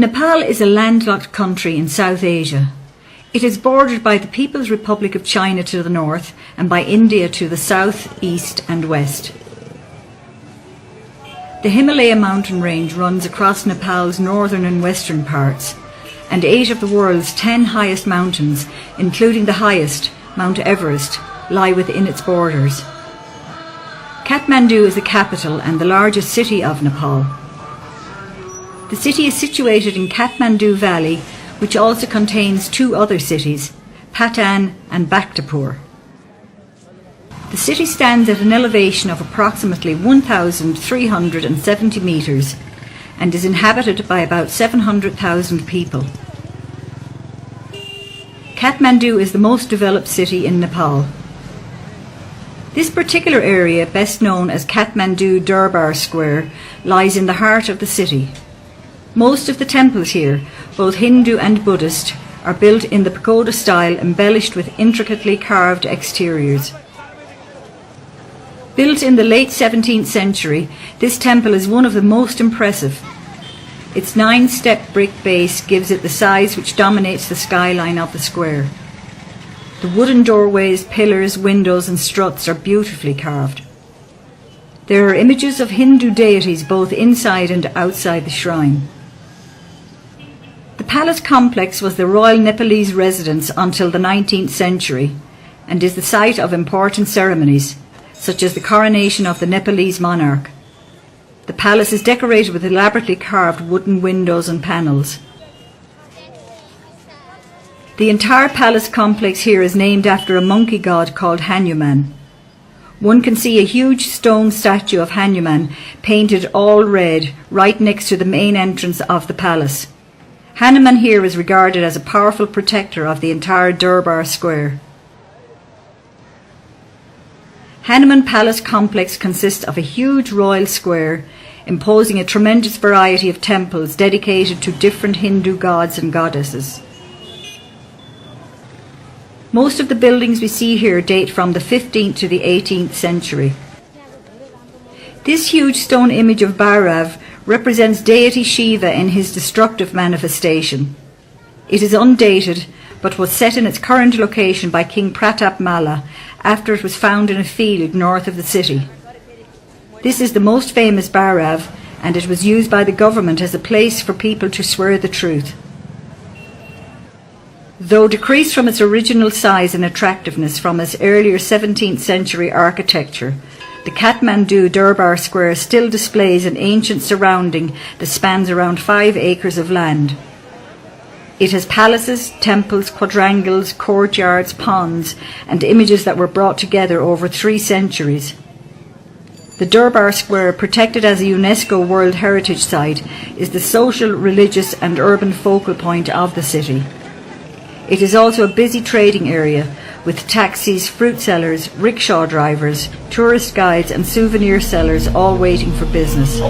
Nepal is a landlocked country in South Asia. It is bordered by the People's Republic of China to the north and by India to the south, east and west. The Himalayan mountain range runs across Nepal's northern and western parts, and 8 of the world's 10 highest mountains, including the highest, Mount Everest, lie within its borders. Kathmandu is the capital and the largest city of Nepal. The city is situated in Kathmandu Valley, which also contains 2 other cities, Patan and Bhaktapur. The city stands at an elevation of approximately 1,370 metres and is inhabited by about 700,000 people. Kathmandu is the most developed city in Nepal. This particular area, best known as Kathmandu Durbar Square, lies in the heart of the city. Most of the temples here, both Hindu and Buddhist, are built in the pagoda style, embellished with intricately carved exteriors. Built in the late 17th century, this temple is one of the most impressive. Its 9-step brick base gives it the size which dominates the skyline of the square. The wooden doorways, pillars, windows and struts are beautifully carved. There are images of Hindu deities both inside and outside the shrine. The palace complex was the royal Nepalese residence until the 19th century and is the site of important ceremonies, such as the coronation of the Nepalese monarch. The palace is decorated with elaborately carved wooden windows and panels. The entire palace complex here is named after a monkey god called Hanuman. One can see a huge stone statue of Hanuman painted all red right next to the main entrance of the palace. Hanuman here is regarded as a powerful protector of the entire Durbar Square. Hanuman Palace complex consists of a huge royal square, imposing a tremendous variety of temples dedicated to different Hindu gods and goddesses. Most of the buildings we see here date from the 15th to the 18th century. This huge stone image of Bhairav represents deity Shiva in his destructive manifestation. It is undated, but was set in its current location by King Pratap Malla after it was found in a field north of the city. This is the most famous Bhairav, and it was used by the government as a place for people to swear the truth. Though decreased from its original size and attractiveness from its earlier 17th century architecture, the Kathmandu Durbar Square still displays an ancient surrounding that spans around 5 acres of land. It has palaces, temples, quadrangles, courtyards, ponds, and images that were brought together over 3 centuries. The Durbar Square, protected as a UNESCO World Heritage Site, is the social, religious and urban focal point of the city. It is also a busy trading area, with taxis, fruit sellers, rickshaw drivers, tourist guides and souvenir sellers all waiting for business.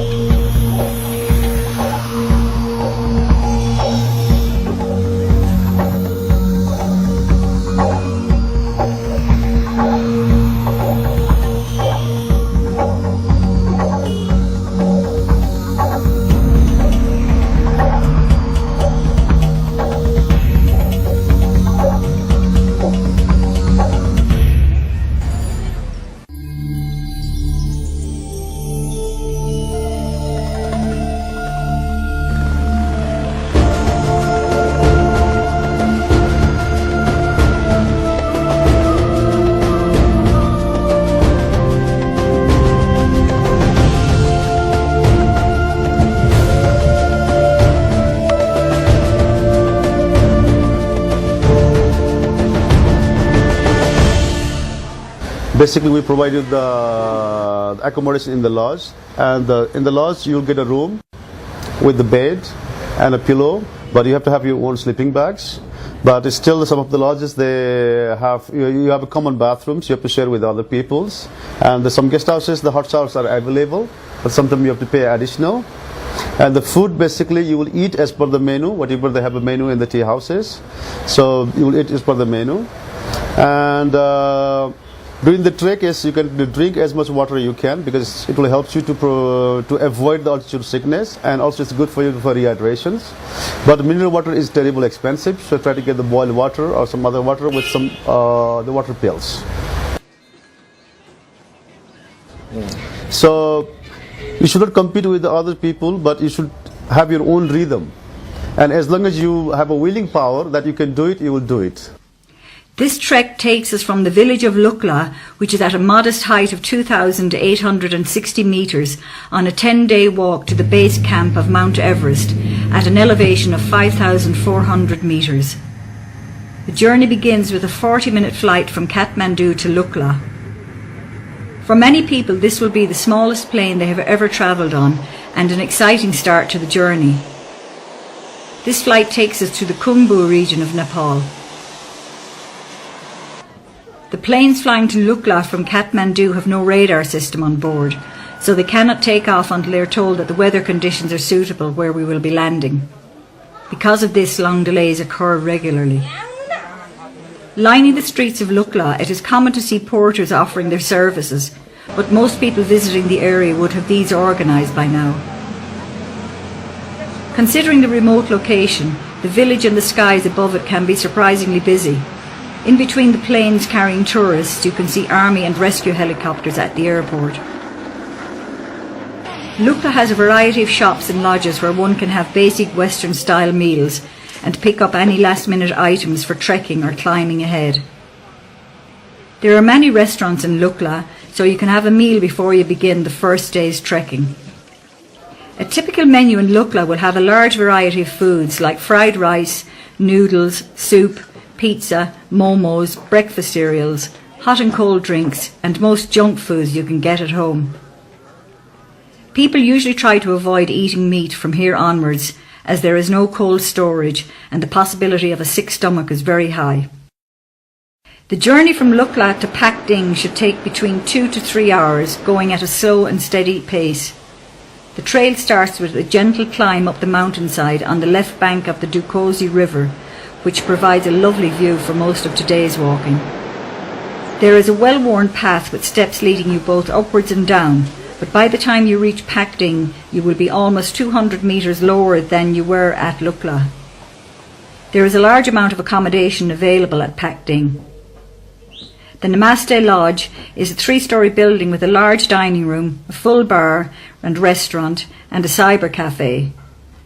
Basically, we provide you the accommodation in the lodge, and in the lodge you'll get a room with the bed and a pillow, but you have to have your own sleeping bags. But it's still, some of the lodges, they have, you have a common bathrooms you have to share with other peoples, and some guest houses, the hot showers are available, but sometimes you have to pay additional. And the food, basically you will eat as per the menu, whatever they have a menu in the tea houses, so you will eat as per the menu. And During the trek, yes, you can drink as much water you can because it will help you to avoid the altitude sickness, and also it's good for you for rehydrations. But mineral water is terribly expensive, so try to get the boiled water or some other water with some the water pills. So you should not compete with the other people, but you should have your own rhythm. And as long as you have a willing power that you can do it, you will do it. This trek takes us from the village of Lukla, which is at a modest height of 2,860 metres, on a 10-day walk to the base camp of Mount Everest at an elevation of 5,400 metres. The journey begins with a 40-minute flight from Kathmandu to Lukla. For many people, this will be the smallest plane they have ever travelled on and an exciting start to the journey. This flight takes us to the Khumbu region of Nepal. The planes flying to Lukla from Kathmandu have no radar system on board, so they cannot take off until they are told that the weather conditions are suitable where we will be landing. Because of this, long delays occur regularly. Lining the streets of Lukla, it is common to see porters offering their services, but most people visiting the area would have these organised by now. Considering the remote location, the village and the skies above it can be surprisingly busy. In between the planes carrying tourists, you can see army and rescue helicopters at the airport. Lukla has a variety of shops and lodges where one can have basic Western-style meals and pick up any last-minute items for trekking or climbing ahead. There are many restaurants in Lukla, so you can have a meal before you begin the first day's trekking. A typical menu in Lukla will have a large variety of foods like fried rice, noodles, soup, pizza, momos, breakfast cereals, hot and cold drinks, and most junk foods you can get at home. People usually try to avoid eating meat from here onwards, as there is no cold storage and the possibility of a sick stomach is very high. The journey from Lukla to Pakding should take between 2 to 3 hours, going at a slow and steady pace. The trail starts with a gentle climb up the mountainside on the left bank of the Dukosi River, which provides a lovely view for most of today's walking. There is a well-worn path with steps leading you both upwards and down, but by the time you reach Pakding, you will be almost 200 metres lower than you were at Lukla. There is a large amount of accommodation available at Pakding. The Namaste Lodge is a 3-storey building with a large dining room, a full bar and restaurant, and a cyber cafe.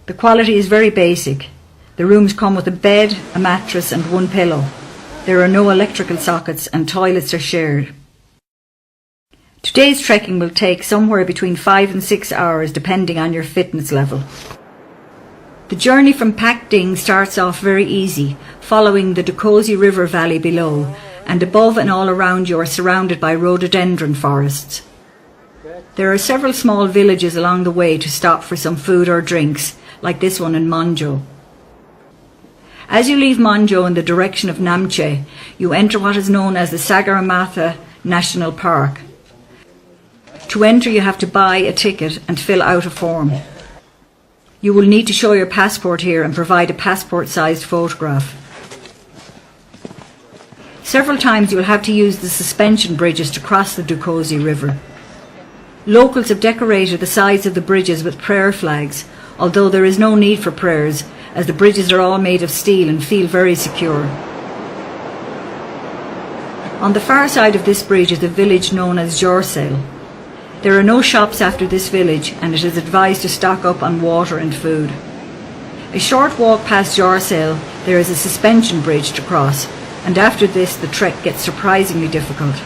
The quality is very basic. The rooms come with a bed, a mattress and one pillow. There are no electrical sockets and toilets are shared. Today's trekking will take somewhere between 5 and 6 hours depending on your fitness level. The journey from Pakding starts off very easy, following the Dukosi River valley below, and above and all around you are surrounded by rhododendron forests. There are several small villages along the way to stop for some food or drinks, like this one in Monjo. As you leave Monjo in the direction of Namche, you enter what is known as the Sagarmatha National Park. To enter, you have to buy a ticket and fill out a form. You will need to show your passport here and provide a passport-sized photograph. Several times you will have to use the suspension bridges to cross the Dukosi River. Locals have decorated the sides of the bridges with prayer flags, although there is no need for prayers, as the bridges are all made of steel and feel very secure. On the far side of this bridge is a village known as Jorsale. There are no shops after this village, and it is advised to stock up on water and food. A short walk past Jorsale, there is a suspension bridge to cross, and after this the trek gets surprisingly difficult.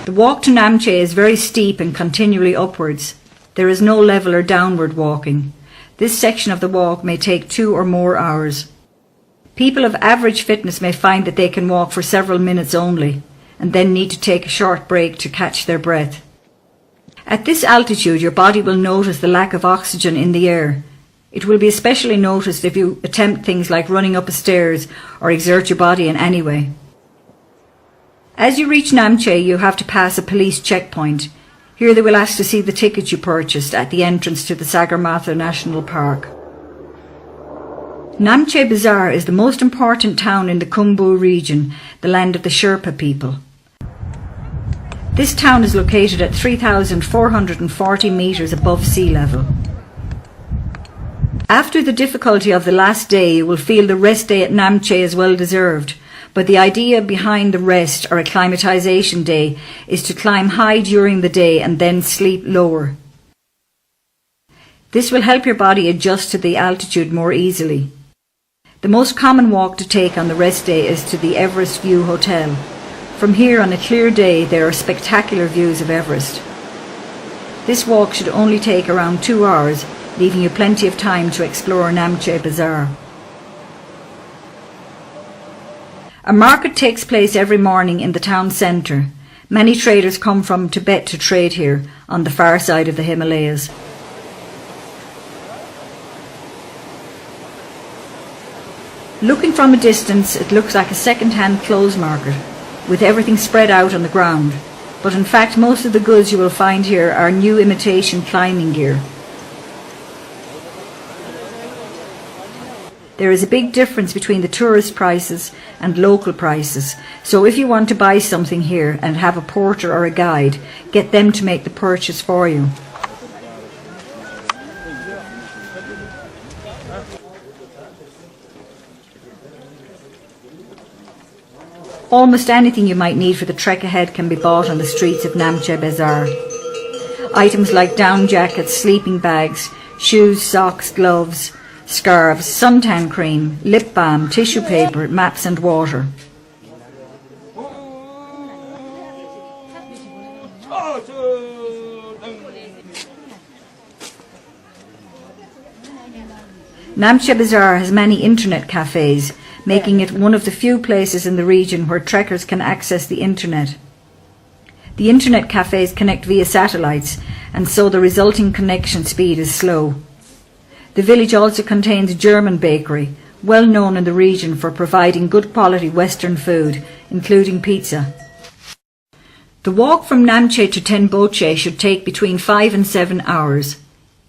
The walk to Namche is very steep and continually upwards. There is no level or downward walking. This section of the walk may take 2 or more hours. People of average fitness may find that they can walk for several minutes only, and then need to take a short break to catch their breath. At this altitude, your body will notice the lack of oxygen in the air. It will be especially noticed if you attempt things like running up a stairs or exert your body in any way. As you reach Namche, you have to pass a police checkpoint. Here they will ask to see the ticket you purchased at the entrance to the Sagarmatha National Park. Namche Bazaar is the most important town in the Khumbu region, the land of the Sherpa people. This town is located at 3,440 metres above sea level. After the difficulty of the last day, you will feel the rest day at Namche is well deserved, but the idea behind the rest or acclimatisation day is to climb high during the day and then sleep lower. This will help your body adjust to the altitude more easily. The most common walk to take on the rest day is to the Everest View Hotel. From here on a clear day there are spectacular views of Everest. This walk should only take around 2 hours, leaving you plenty of time to explore Namche Bazaar. A market takes place every morning in the town centre. Many traders come from Tibet to trade here, on the far side of the Himalayas. Looking from a distance, it looks like a second-hand clothes market, with everything spread out on the ground. But in fact, most of the goods you will find here are new imitation climbing gear. There is a big difference between the tourist prices and local prices, so if you want to buy something here and have a porter or a guide, get them to make the purchase for you. Almost anything you might need for the trek ahead can be bought on the streets of Namche Bazaar. Items like down jackets, sleeping bags, shoes, socks, gloves, scarves, suntan cream, lip balm, tissue paper, maps and water. Namche Bazaar has many internet cafes, making it one of the few places in the region where trekkers can access the internet. The internet cafes connect via satellites, and so the resulting connection speed is slow. The village also contains a German bakery, well known in the region for providing good quality Western food, including pizza. The walk from Namche to Tenboche should take between 5 and 7 hours.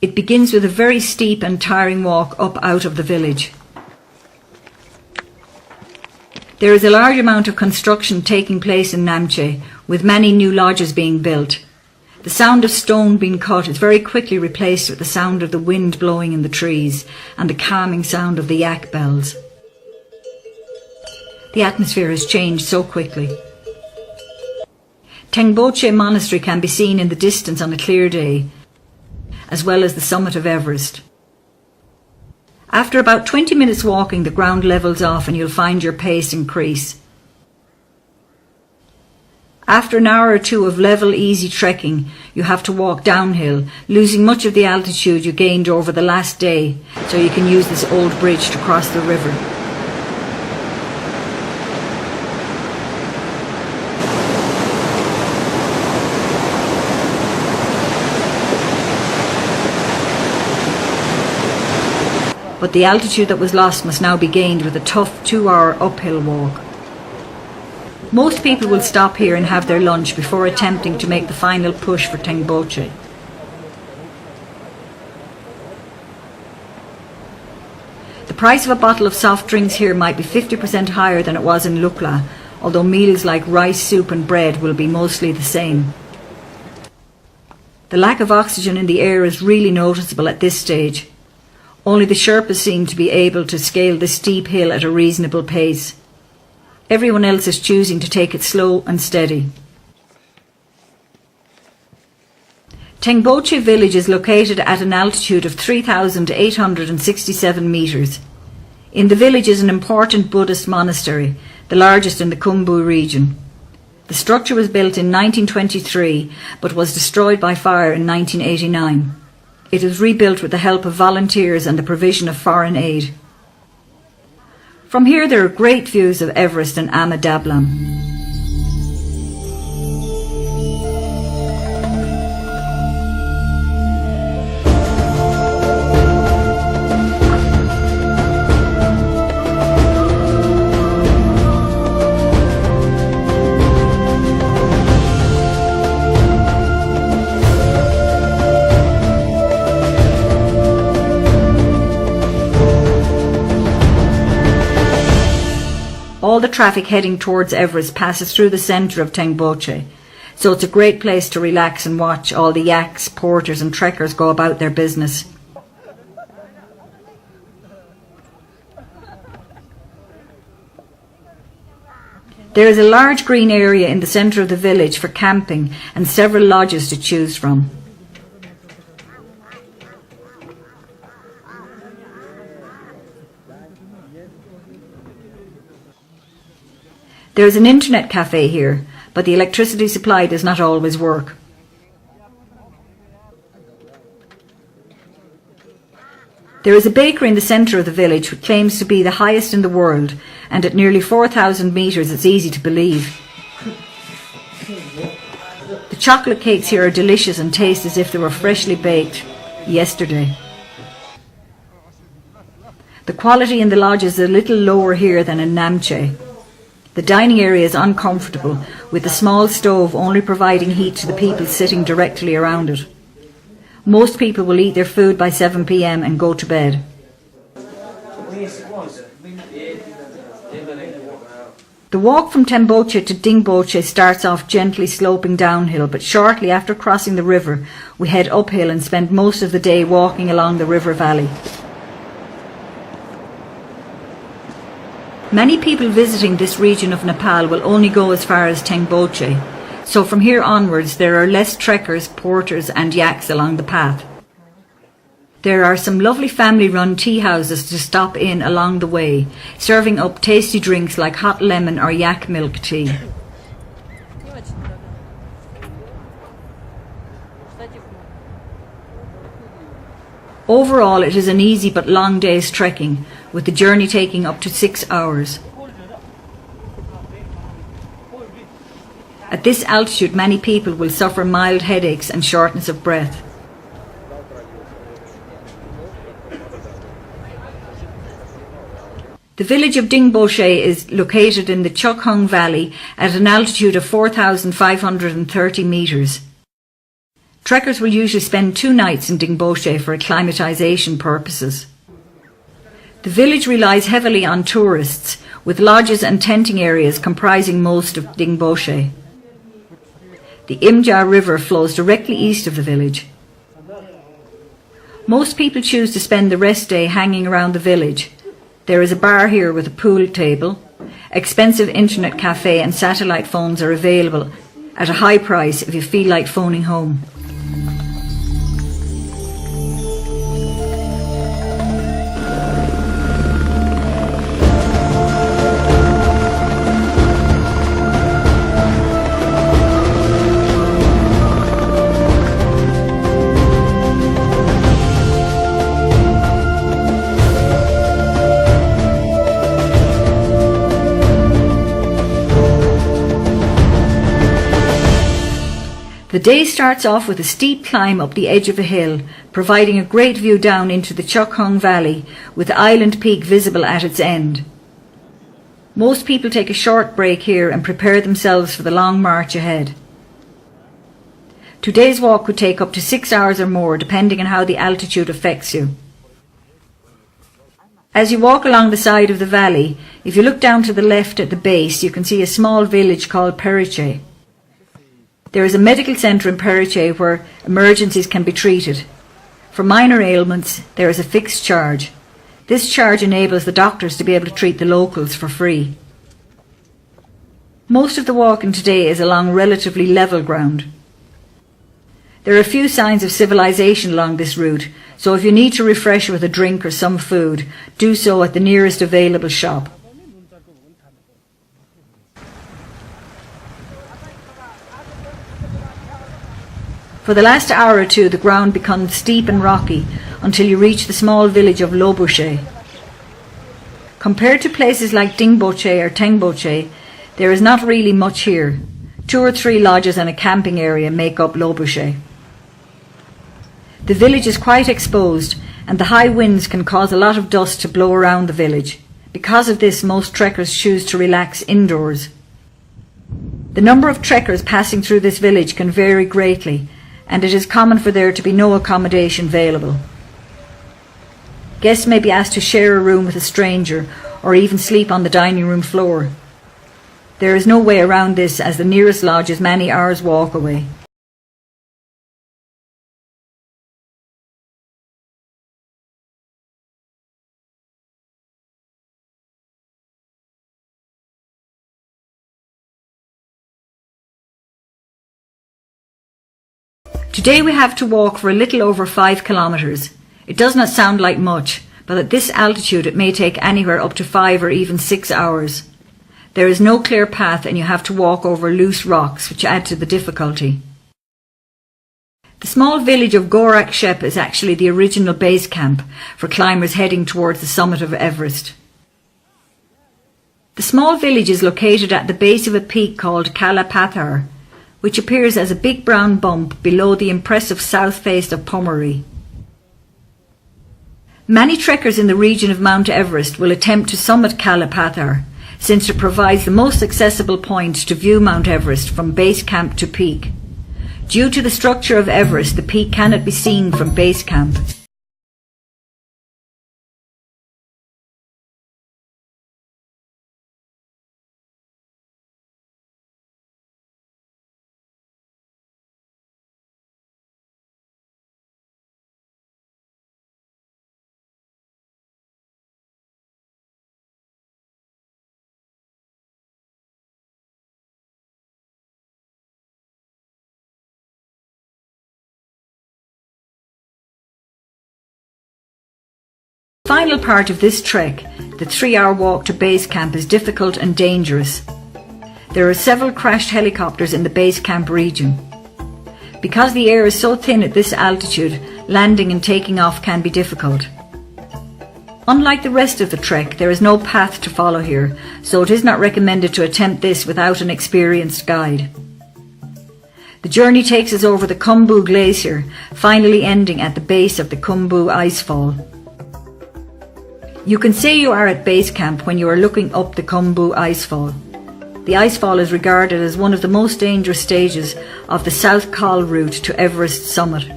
It begins with a very steep and tiring walk up out of the village. There is a large amount of construction taking place in Namche, with many new lodges being built. The sound of stone being cut is very quickly replaced with the sound of the wind blowing in the trees and the calming sound of the yak bells. The atmosphere has changed so quickly. Tenboche Monastery can be seen in the distance on a clear day, as well as the summit of Everest. After about 20 minutes walking, the ground levels off and you'll find your pace increase. After an hour or two of level, easy trekking, you have to walk downhill, losing much of the altitude you gained over the last day, so you can use this old bridge to cross the river. But the altitude that was lost must now be gained with a tough 2-hour uphill walk. Most people will stop here and have their lunch before attempting to make the final push for Tenboche. The price of a bottle of soft drinks here might be 50% higher than it was in Lukla, although meals like rice, soup and bread will be mostly the same. The lack of oxygen in the air is really noticeable at this stage. Only the Sherpas seem to be able to scale this steep hill at a reasonable pace. Everyone else is choosing to take it slow and steady. Tenboche village is located at an altitude of 3,867 metres. In the village is an important Buddhist monastery, the largest in the Khumbu region. The structure was built in 1923 but was destroyed by fire in 1989. It was rebuilt with the help of volunteers and the provision of foreign aid. From here there are great views of Everest and Ama Dablam. All the traffic heading towards Everest passes through the centre of Tenboche, so it's a great place to relax and watch all the yaks, porters and trekkers go about their business. There is a large green area in the centre of the village for camping and several lodges to choose from. There is an internet cafe here, but the electricity supply does not always work. There is a bakery in the centre of the village which claims to be the highest in the world, and at nearly 4,000 metres it's easy to believe. The chocolate cakes here are delicious and taste as if they were freshly baked yesterday. The quality in the lodge is a little lower here than in Namche. The dining area is uncomfortable, with the small stove only providing heat to the people sitting directly around it. Most people will eat their food by 7 p.m. and go to bed. The walk from Temboche to Dingboche starts off gently sloping downhill, but shortly after crossing the river, we head uphill and spend most of the day walking along the river valley. Many people visiting this region of Nepal will only go as far as Tengboche, so from here onwards there are less trekkers, porters and yaks along the path. There are some lovely family-run tea houses to stop in along the way, serving up tasty drinks like hot lemon or yak milk tea. Overall, it is an easy but long day's trekking, with the journey taking up to 6 hours. At this altitude, many people will suffer mild headaches and shortness of breath. The village of Dingboche is located in the Chokhong Valley at an altitude of 4,530 metres. Trekkers will usually spend 2 nights in Dingboche for acclimatisation purposes. The village relies heavily on tourists, with lodges and tenting areas comprising most of Dingboche. The Imja River flows directly east of the village. Most people choose to spend the rest day hanging around the village. There is a bar here with a pool table. Expensive internet cafe and satellite phones are available at a high price if you feel like phoning home. The day starts off with a steep climb up the edge of a hill, providing a great view down into the Chokhong Valley, with the island peak visible at its end. Most people take a short break here and prepare themselves for the long march ahead. Today's walk could take up to 6 hours or more, depending on how the altitude affects you. As you walk along the side of the valley, if you look down to the left at the base, you can see a small village called Periche. There is a medical centre in Periche where emergencies can be treated. For minor ailments, there is a fixed charge. This charge enables the doctors to be able to treat the locals for free. Most of the walking today is along relatively level ground. There are a few signs of civilization along this route, so if you need to refresh with a drink or some food, do so at the nearest available shop. For the last hour or two, the ground becomes steep and rocky until you reach the small village of Lobuche. Compared to places like Dingboche or Tengboche, there is not really much here. 2 or 3 lodges and a camping area make up Lobuche. The village is quite exposed, and the high winds can cause a lot of dust to blow around the village. Because of this, most trekkers choose to relax indoors. The number of trekkers passing through this village can vary greatly, and it is common for there to be no accommodation available. Guests may be asked to share a room with a stranger or even sleep on the dining room floor. There is no way around this, as the nearest lodge is many hours' walk away. Today we have to walk for a little over 5 kilometres. It does not sound like much, but at this altitude it may take anywhere up to 5 or even 6 hours. There is no clear path and you have to walk over loose rocks, which add to the difficulty. The small village of Gorak Shep is actually the original base camp for climbers heading towards the summit of Everest. The small village is located at the base of a peak called Kalapathar, which appears as a big brown bump below the impressive south face of Pommery. Many trekkers in the region of Mount Everest will attempt to summit Kalapathar, since it provides the most accessible point to view Mount Everest from base camp to peak. Due to the structure of Everest, the peak cannot be seen from base camp. The final part of this trek, the 3-hour walk to base camp, is difficult and dangerous. There are several crashed helicopters in the base camp region. Because the air is so thin at this altitude, landing and taking off can be difficult. Unlike the rest of the trek, there is no path to follow here, so it is not recommended to attempt this without an experienced guide. The journey takes us over the Khumbu Glacier, finally ending at the base of the Khumbu Icefall. You can say you are at base camp when you are looking up the Khumbu Icefall. The icefall is regarded as one of the most dangerous stages of the South Col route to Everest summit.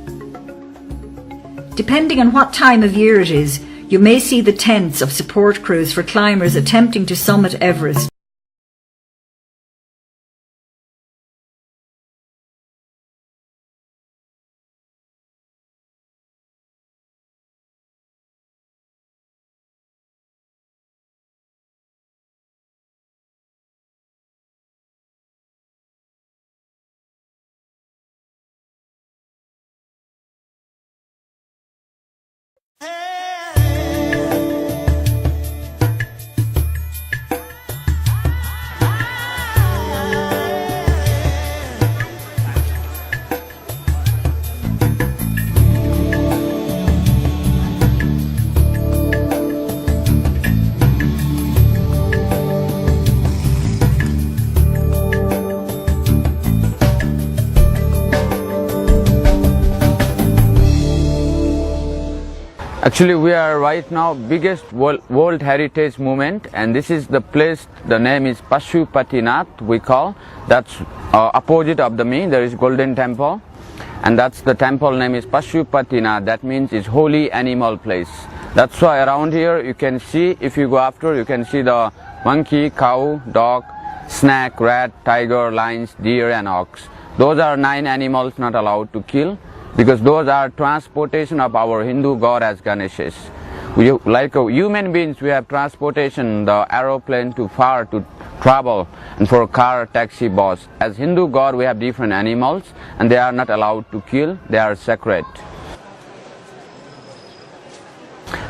Depending on what time of year it is, you may see the tents of support crews for climbers attempting to summit Everest. Actually, we are right now biggest World Heritage Movement, and this is the place. The name is Pashupatinath. We call that's opposite of the me. There is Golden Temple, and that's the temple name is Pashupatinath. That means it's holy animal place. That's why around here you can see, if you go after, you can see the monkey, cow, dog, snake, rat, tiger, lions, deer, and ox. Those are 9 animals not allowed to kill, because those are transportation of our Hindu god as Ganeshas. Like human beings, we have transportation, the aeroplane to far to travel, and for car, taxi, bus. As Hindu god, we have different animals, and they are not allowed to kill, they are sacred.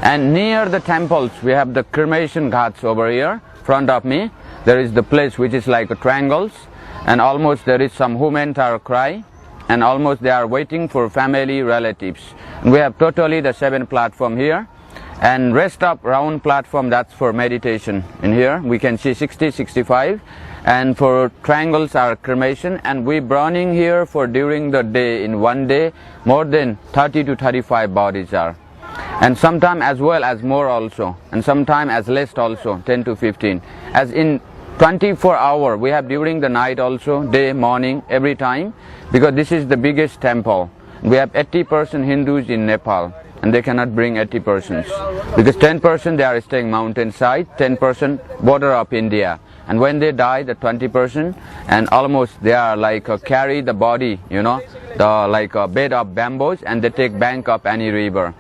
And near the temples, we have the cremation ghats over here, front of me. There is the place which is like a triangles, and almost there is some women are cry, and almost they are waiting for family relatives. And we have totally the 7 platform here, and rest of round platform, that's for meditation. In here we can see 60, 65, and for triangles are cremation, and we burning here for during the day. In one day more than 30 to 35 bodies are, and sometime as well as more also, and sometime as less also, 10 to 15. As in 24 hours we have during the night also, day, morning, every time, because this is the biggest temple. We have 80% Hindus in Nepal, and they cannot bring 80 persons, because 10% they are staying mountainside, 10% border of India. and when they die, the 20%, and almost they are like carry the body, you know, the like a bed of bamboos, and they take bank of any river.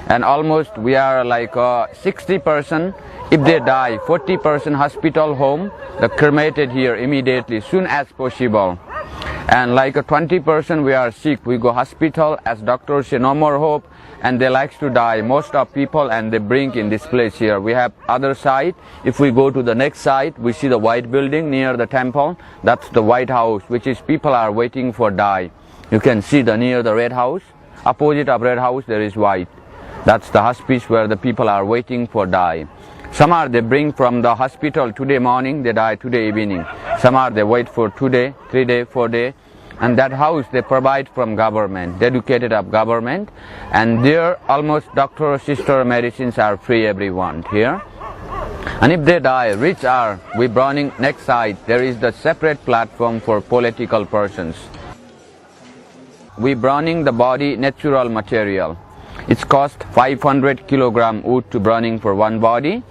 And almost we are like 60%, if they die, 40% hospital home, the cremated here immediately, soon as possible. And like 20% we are sick, we go hospital, as doctors say no more hope, and they likes to die, most of people, and they bring in this place here. We have other side. If we go to the next side, we see the white building near the temple. That's the White House, which is people are waiting for die. You can see the near the red house, opposite of red house there is white. That's the hospice where the people are waiting for die. Some are they bring from the hospital today morning, they die today evening. Some are they wait for 2 day, 3 day, 4 day. And that house they provide from government, dedicated of government. And there almost doctor, sister, medicines are free everyone here. And if they die, rich are, we burning next side, there is the separate platform for political persons. We burning the body natural material. It's cost 500 kilogram wood to burning for one body,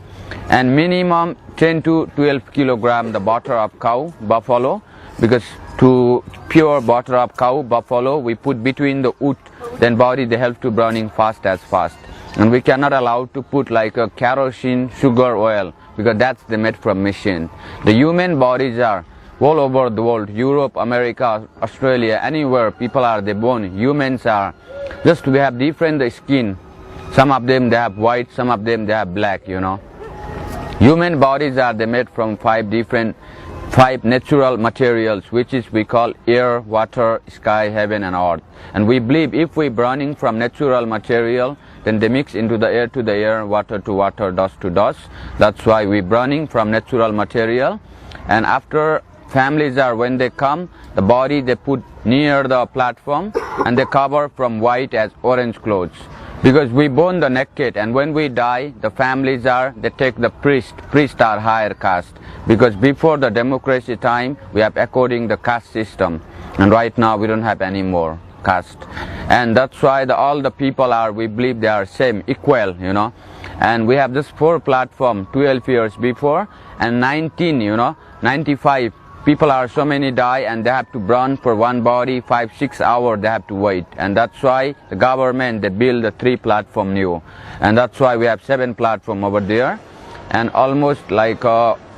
and minimum 10 to 12 kilogram the butter of cow, buffalo, because to pure butter of cow, buffalo, we put between the wood, then body they help to burning fast as fast. And we cannot allow to put like a kerosene, sugar, oil, because that's the made from machine. The human bodies are all over the world, Europe, America, Australia, anywhere people are they born, humans are. Just we have different skin. Some of them they have white, some of them they have black, you know. Human bodies are they made from five natural materials, which is we call air, water, sky, heaven and earth. And we believe if we burning from natural material, then they mix into the air to the air, water to water, dust to dust. That's why we burning from natural material. And after families are, when they come, the body they put near the platform and they cover from white as orange clothes. Because we burn the naked, and when we die, the families are, they take the priests are higher caste. Because before the democracy time, we have according the caste system. And right now we don't have any more caste. And that's why all the people are, we believe they are same, equal, you know. And we have this 4 platform 12 years before, and 19, you know, 95 people are so many die, and they have to burn for one body 5-6 hours they have to wait. And that's why the government they build the 3 platform new, and that's why we have 7 platform over there. And almost like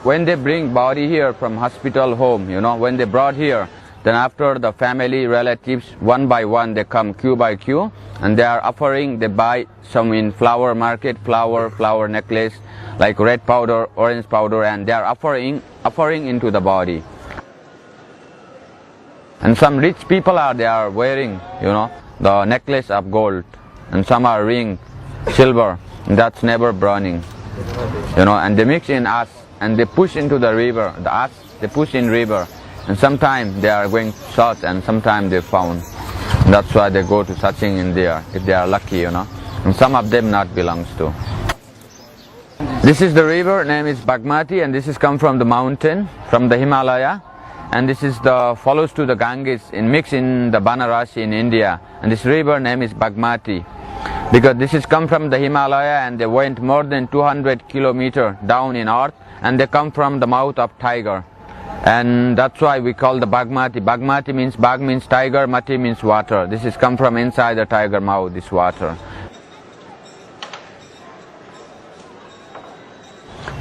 when they bring body here from hospital home, you know, when they brought here, then after the family relatives one by one they come queue by queue, and they are offering, they buy some in flower market, flower necklace, like red powder, orange powder, and they are offering into the body. And some rich people are, they are wearing, you know, the necklace of gold, and some are ring, silver, and that's never burning, you know. And they mix in ash, and they push into the river, the ash they push in river, and sometimes they are going south, and sometimes they found. And that's why they go to searching in there, if they are lucky, you know. And some of them not belongs to. This is the river, name is Bagmati, and this is come from the mountain, from the Himalaya. And this is the follows to the Ganges in mix in the Banarasi in India. And this river name is Bagmati, because this is come from the Himalaya, and they went more than 200 kilometers down in earth, and they come from the mouth of tiger. And that's why we call the Bagmati. Bagmati means, Bag means tiger, Mati means water. This is come from inside the tiger mouth, this water.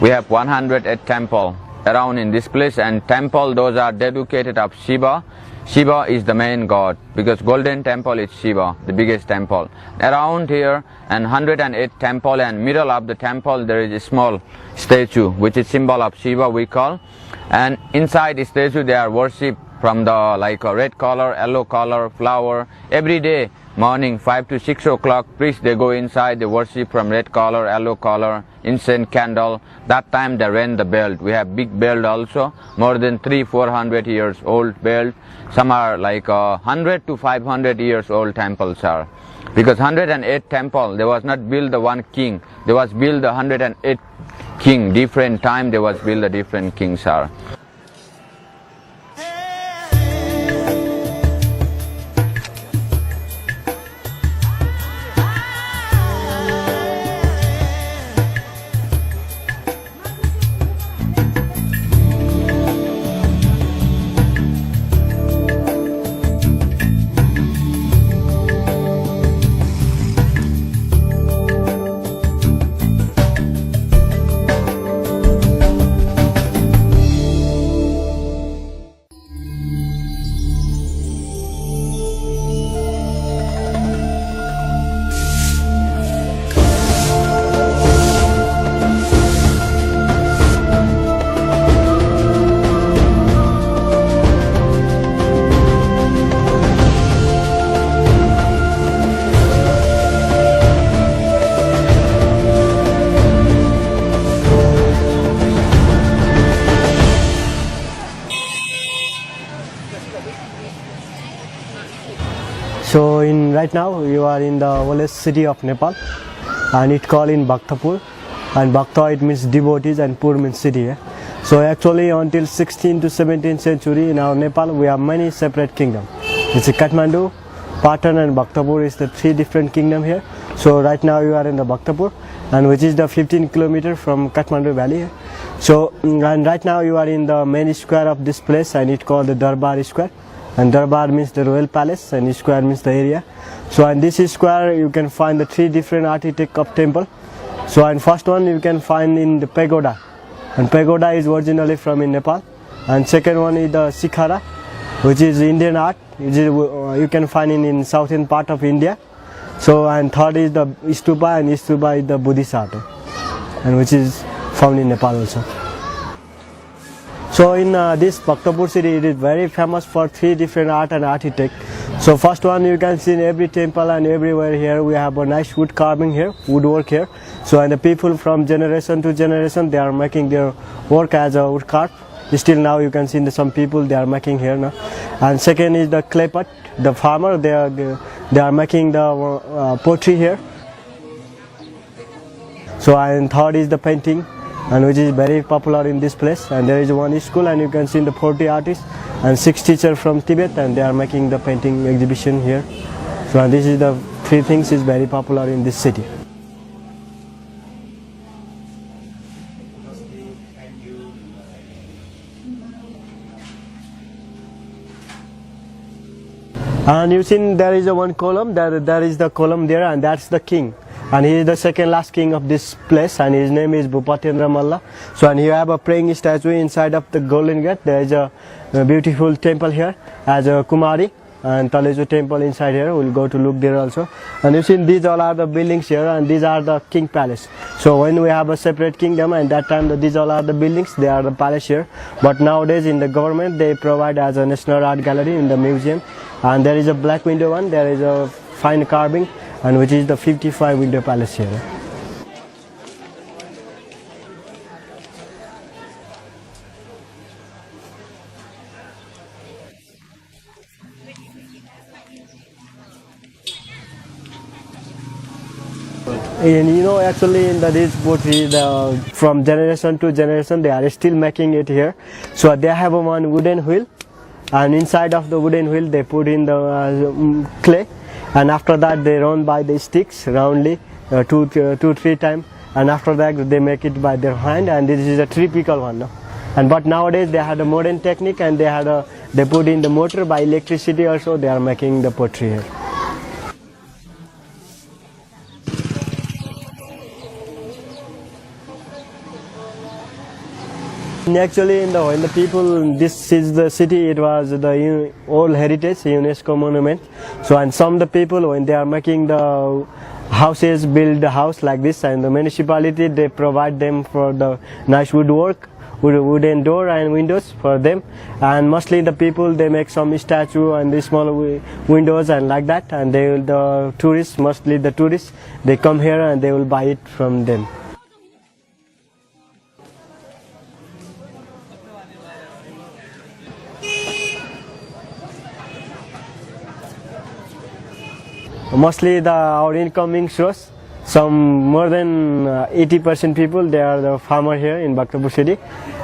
We have 108 temple around in this place, and temple those are dedicated of Shiva. Shiva is the main god, because golden temple is Shiva, the biggest temple. Around here, and 108 temple, and middle of the temple there is a small statue, which is symbol of Shiva we call. And inside the statue they are worship from the like a red color, yellow color, flower. Every day morning 5 to 6 o'clock, priests they go inside, they worship from red color, yellow color, incense, candle. That time they ring the bell. We have big bell also, more than 300-400 years old bell. Some are like 100 to 500 years old temples are. Because 108 temple, there was not built the one king, there was built the 108 king. Different time there was built the different kings are. So right now you are in the oldest city of Nepal, and it's called in Bhaktapur, and Bhakta it means devotees and Pur means city. So actually until 16th to 17th century in our Nepal we have many separate kingdoms. It's Kathmandu, Patan and Bhaktapur is the three different kingdom here. So right now you are in the Bhaktapur, and which is the 15 kilometer from Kathmandu valley. So and right now you are in the main square of this place, and it's called the Darbar Square, and Darbar means the royal palace and square means the area. So in this square you can find the three different architect of temple. So and first one you can find in the pagoda, and pagoda is originally from in Nepal, and second one is the Sikhara, which is Indian art, which is, you can find in southern part of India. So and third is the Stupa, and Stupa is the Buddhist art, and which is found in Nepal also. So in this Bhaktapur city it is very famous for three different art and architect. So first one you can see in every temple and everywhere here we have a nice wood carving here, woodwork here. So and the people from generation to generation they are making their work as a wood carve. Still now you can see some people they are making here now. And second is the clay pot, the farmer they are making the pottery here. So and third is the painting, and which is very popular in this place, and there is one school, and you can see the 40 artists and 6 teachers from Tibet, and they are making the painting exhibition here. So and this is the three things is very popular in this city. And you see there is a one column, there is the column there, and that's the king. And he is the second last king of this place, and his name is Bhupatendra Malla. So and you have a praying statue inside of the Golden Gate. There is a beautiful temple here as a Kumari, and Taleju temple inside here. We'll go to look there also. And you see these all are the buildings here, and these are the king palace. So when we have a separate kingdom, and that time these all are the buildings, they are the palace here. But nowadays in the government they provide as a national art gallery in the museum. And there is a black window one, there is a fine carving, and which is the 55 window palace here. And you know actually in this pottery from generation to generation they are still making it here. So they have one wooden wheel, and inside of the wooden wheel they put in the clay, and after that they run by the sticks roundly 2-3 times, and after that they make it by their hand, and this is a typical one. No? And but nowadays they had a modern technique, and they put in the motor by electricity also. They are making the pottery here. Actually, in the people, this is the city. It was the old heritage UNESCO monument. So, and some the people when they are making the houses, build the house like this, and the municipality they provide them for the nice woodwork, wooden door and windows for them. And mostly the people they make some statue and the small windows and like that. And they will, the tourists, mostly the tourists, they come here and they will buy it from them. Mostly our incoming shows, some more than 80% people they are the farmer here in Bhaktapur city,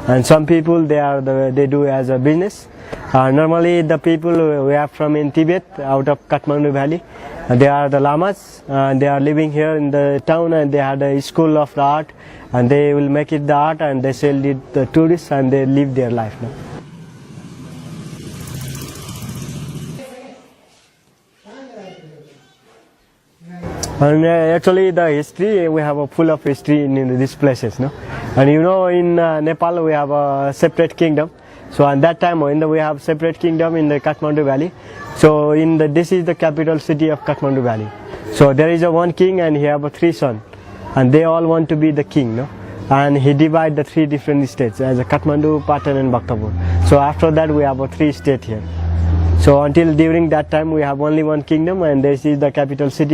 and some people they do as a business. Normally the people we have from in Tibet out of Kathmandu valley, they are the lamas, and they are living here in the town, and they had a school of the art, and they will make it the art and they sell it to the tourists, and they live their life now. And actually the history, we have a full of history in these places, no? And you know in Nepal we have a separate kingdom. So at that time when we have separate kingdom in the Kathmandu valley, so this is the capital city of Kathmandu valley. So there is a one king and he have a 3 sons, and they all want to be the king, no? And he divide the 3 different states as a Kathmandu, Patan and Bhaktapur. So after that we have a 3 states here. So until during that time we have only one kingdom, and this is the capital city.